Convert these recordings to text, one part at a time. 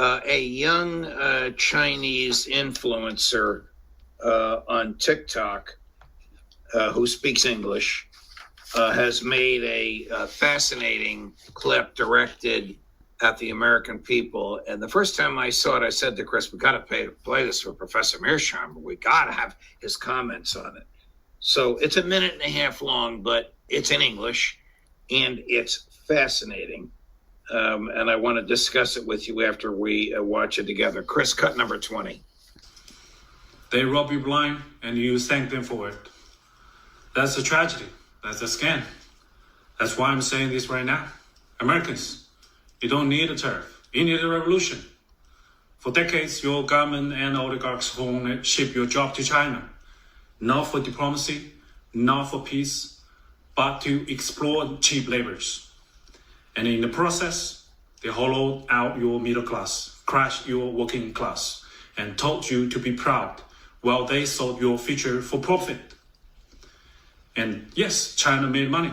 a young Chinese influencer on TikTok who speaks English has made a fascinating clip directed at the American people. And the first time I saw it, I said to Chris, we got to play this for Professor Mearsheimer. We got to have his comments on it. So it's a minute and a half long, but it's in English and it's fascinating. And I want to discuss it with you after we watch it together. Chris, cut number 20. They rob you blind and you thank them for it. That's a tragedy. That's a scam. That's why I'm saying this right now. Americans, you don't need a tariff. You need a revolution. For decades, your government and oligarchs won't ship your job to China. Not for diplomacy, not for peace, but to exploit cheap laborers. And in the process, they hollowed out your middle class, crushed your working class, and taught you to be proud while they sold your future for profit. And yes, China made money,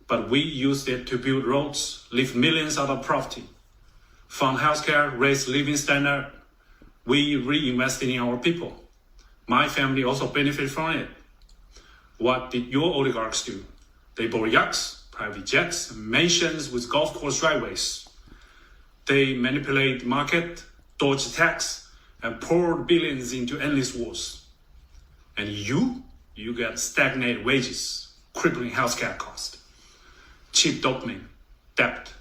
but we used it to build roads, lift millions out of poverty, fund healthcare, raise living standard. We reinvested in our people. My family also benefited from it. What did your oligarchs do? They bought yachts, private jets, mansions with golf course driveways. They manipulate the market, dodged tax, and poured billions into endless wars. And you get stagnated wages, crippling healthcare cost, cheap dopamine, debt,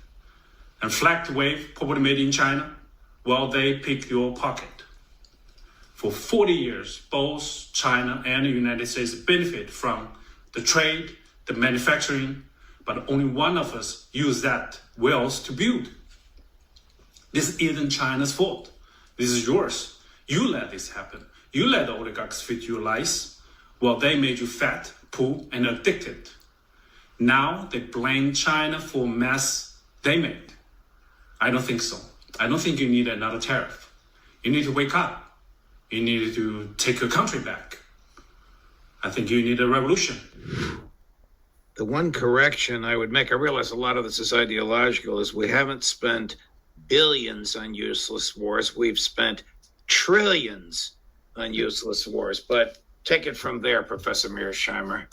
and flagged wave property made in China while they pick your pocket. For 40 years, both China and the United States benefit from the trade, the manufacturing, but only one of us use that wealth to build. This isn't China's fault. This is yours. You let this happen. You let the oligarchs fit your lies. Well, they made you fat, poor, and addicted. Now they blame China for mess they made. I don't think so. I don't think you need another tariff. You need to wake up. You need to take your country back. I think you need a revolution. The one correction I would make, I realize a lot of this is ideological, is we haven't spent billions on useless wars. We've spent trillions on useless wars. But take it from there, Professor Mearsheimer.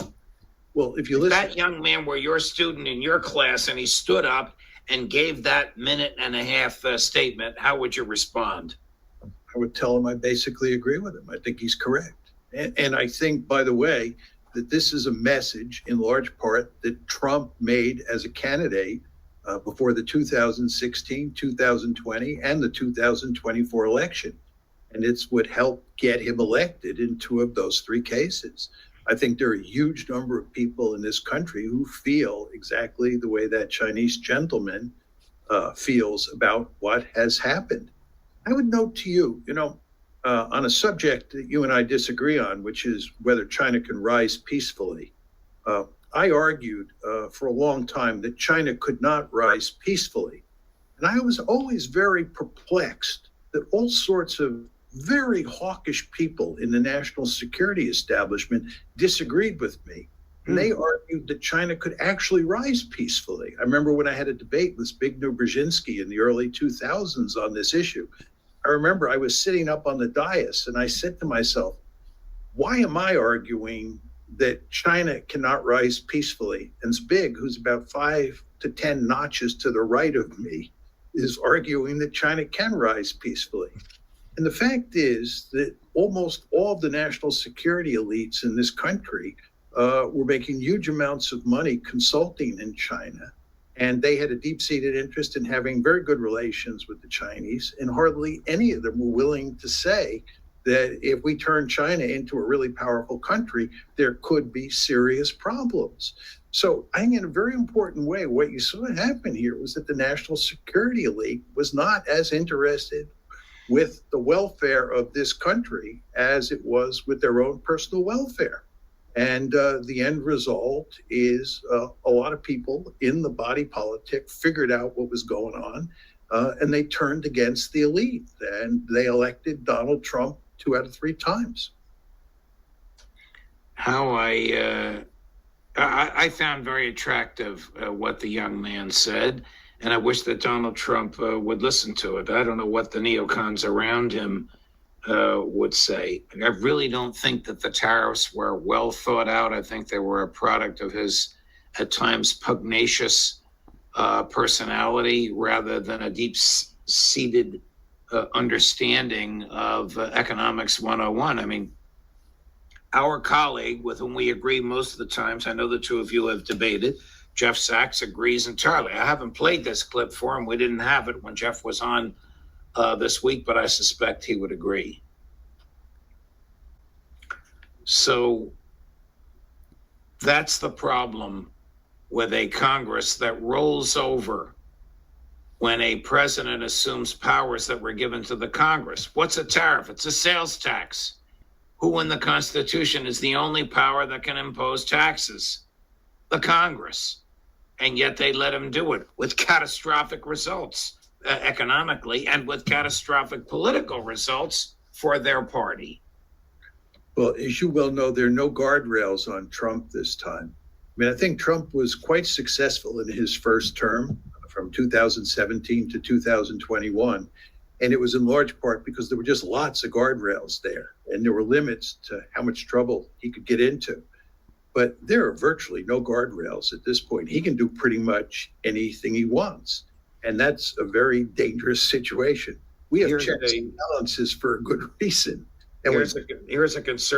Well, if you listen, that young man were your student in your class and he stood up and gave that minute and a half statement, how would you respond? I would tell him I basically agree with him. I think he's correct. And I think, by the way, that this is a message in large part that Trump made as a candidate before the 2016, 2020, and the 2024 election. And it's what helped get him elected in two of those three cases. I think there are a huge number of people in this country who feel exactly the way that Chinese gentleman feels about what has happened. I would note to you, on a subject that you and I disagree on, which is whether China can rise peacefully. I argued for a long time that China could not rise peacefully. And I was always very perplexed that all sorts of very hawkish people in the national security establishment disagreed with me. And they argued that China could actually rise peacefully. I remember when I had a debate with Zbigniew Brzezinski in the early 2000s on this issue. I remember I was sitting up on the dais and I said to myself, why am I arguing that China cannot rise peacefully? And Zbig, who's about 5 to 10 notches to the right of me, is arguing that China can rise peacefully. And the fact is that almost all of the national security elites in this country were making huge amounts of money consulting in China. And they had a deep-seated interest in having very good relations with the Chinese. And hardly any of them were willing to say that if we turn China into a really powerful country, there could be serious problems. So I think in a very important way, what you saw happen here was that the national security elite was not as interested with the welfare of this country as it was with their own personal welfare. And the end result is a lot of people in the body politic figured out what was going on, and they turned against the elite, and they elected Donald Trump 2 out of 3 times. How I found very attractive what the young man said. And I wish that Donald Trump would listen to it. I don't know what the neocons around him would say. I really don't think that the tariffs were well thought out. I think they were a product of his, at times, pugnacious personality rather than a deep-seated understanding of economics 101. I mean, our colleague, with whom we agree most of the times, I know the two of you have debated, Jeff Sachs agrees entirely. I haven't played this clip for him. We didn't have it when Jeff was on this week, but I suspect he would agree. So that's the problem with a Congress that rolls over when a president assumes powers that were given to the Congress. What's a tariff? It's a sales tax. Who in the Constitution is the only power that can impose taxes? The Congress. And yet they let him do it with catastrophic results economically and with catastrophic political results for their party. Well, as you well know, there are no guardrails on Trump this time. I mean, I think Trump was quite successful in his first term from 2017 to 2021. And it was in large part because there were just lots of guardrails there, and there were limits to how much trouble he could get into. But there are virtually no guardrails at this point. He can do pretty much anything he wants. And that's a very dangerous situation. We have checks and balances for a good reason. And here's a concern.